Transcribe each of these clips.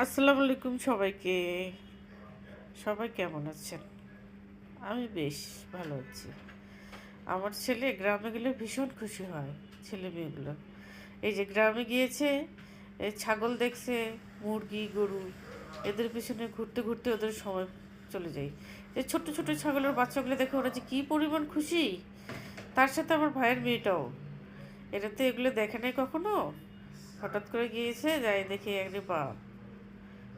আসসালামু আলাইকুম সবাইকে। সবাই কেমন আছেন? আমি বেশ ভালো আছি। আমার ছেলে গ্রামে গেলে ভীষণ খুশি হয়, ছেলে মেয়েগুলো। এই যে গ্রামে গিয়েছে, এই ছাগল দেখছে, মুরগি গরু, এদের পিছনে ঘুরতে ঘুরতে ওদের সময় চলে যায়। এই ছোট্ট ছোট্ট ছাগলের বাচ্চাগুলো দেখে ওরা যে কী পরিমাণ খুশি। তার সাথে আমার ভাইয়ের মেয়েটাও, এটা তো এগুলো দেখে নাই কখনো। হঠাৎ করে গিয়েছে, যাই দেখে একরে বাপ,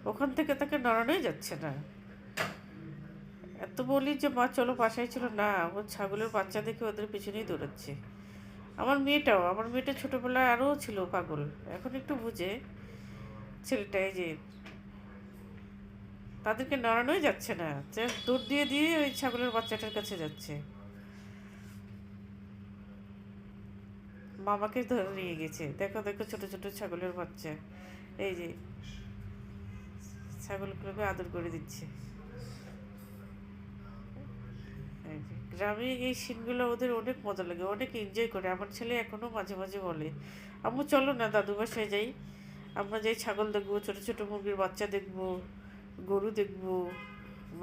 ওখান থেকে তাকে নড়ানোই যাচ্ছে না। এত বলি যে মা চলো, বাসায় ছিল না, ও ছাগলের বাচ্চা দেখে ওদের পিছনেই দৌড়াচ্ছে। আমার মেয়েটা ছোটোবেলায় আরও ছিল পাগল, এখন একটু বুঝে ছেলেটা। এই যে তাদেরকে নড়ানোই যাচ্ছে না, যে দৌড় দিয়ে দিয়ে ওই ছাগলের বাচ্চাটার কাছে যাচ্ছে। মামাকে ধরে নিয়ে গেছে, দেখো দেখো ছোট ছোট ছাগলের বাচ্চা, এই যে ছাগলগুলোকে আদর করে দিচ্ছে। গ্রামে এই সিনগুলো ওদের অনেক মজা লাগে, অনেক এনজয় করে। আমার ছেলে এখনও মাঝে মাঝে বলে, আম্মু চলো না দাদু বাসায় যাই, আমরা যাই ছাগল দেখবো, ছোটো ছোটো মুরগির বাচ্চা দেখবো, গরু দেখবো,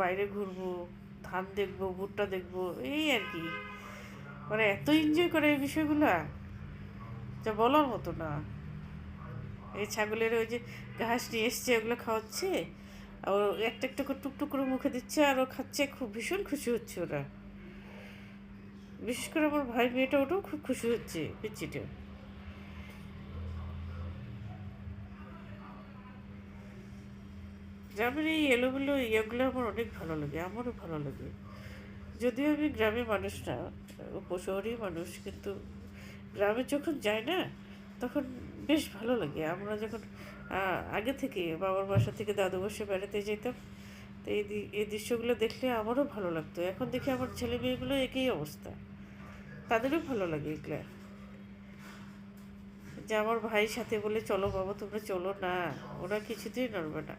বাইরে ঘুরবো, ধান দেখবো, ভুট্টা দেখবো, এই আর কি। মানে এত এনজয় করে এই বিষয়গুলো যা বলার মতো না। এই ছাগলের ওই যে ঘাস নিয়ে এসছে, ওগুলো খাওয়াচ্ছে, আর একটা একটা করে টুকটুক করে মুখে দিচ্ছে, আর ও খাচ্ছে, খুব ভীষণ খুশি হচ্ছে ওরা। বিশেষ করে আমার ভাই মেয়েটা, ওটাও খুব খুশি হচ্ছে, পিচ্চিটা। গ্রামের এই এলোমেলো ইয়েগুলো আমার অনেক ভালো লাগে, আমারও ভালো লাগে। যদিও আমি গ্রামের মানুষ না, শহরের মানুষ, কিন্তু গ্রামে যখন যাই না, তখন বেশ ভালো লাগে। আমরা যখন আগে থেকে বাবার বাসা থেকে দাদু বাসায় বেড়াতে যেতাম, তো এই দৃশ্যগুলো দেখলে আমারও ভালো লাগতো। এখন দেখি আমার ছেলে মেয়েগুলো একই অবস্থা, তাদেরও ভালো লাগে এগুলা। যে আমার ভাইয়ের সাথে বলে চলো বাবা তোমরা চলো না, ওরা কিছুতেই নড়বে না,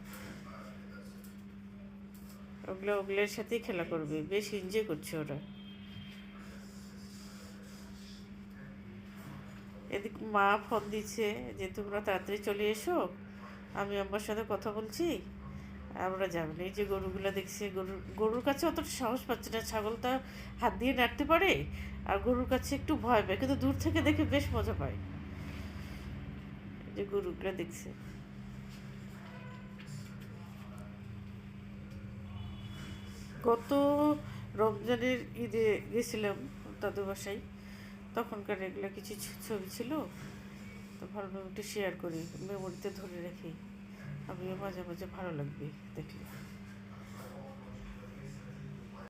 ওগুলোর সাথেই খেলা করবে, বেশ এনজয় করছে ওরা। এদিক মা ফোন দিচ্ছে যে তোমরা তাড়াতাড়ি চলে এসো, আমি আমার সাথে কথা বলছি, আমরা যাবো না। এই যে গরুগুলো দেখছি, গরুর কাছে অতটা সাহস পাচ্ছে না, ছাগলটা হাত দিয়ে নাড়তে পারে, আর গরুর কাছে একটু ভয় পায়, কিন্তু দূর থেকে দেখে বেশ মজা পায়। এই যে গরুগুলো দেখছে। গত রমজানের ঈদে গেছিলাম দাদু বাসায়, তখনকার এগুলো কিছু ছবি ছিল, তো ভালোভাবে একটু শেয়ার করি, মেমোরিতে ধরে রাখি। আমিও মাঝে মাঝে ভালো লাগবে দেখলে।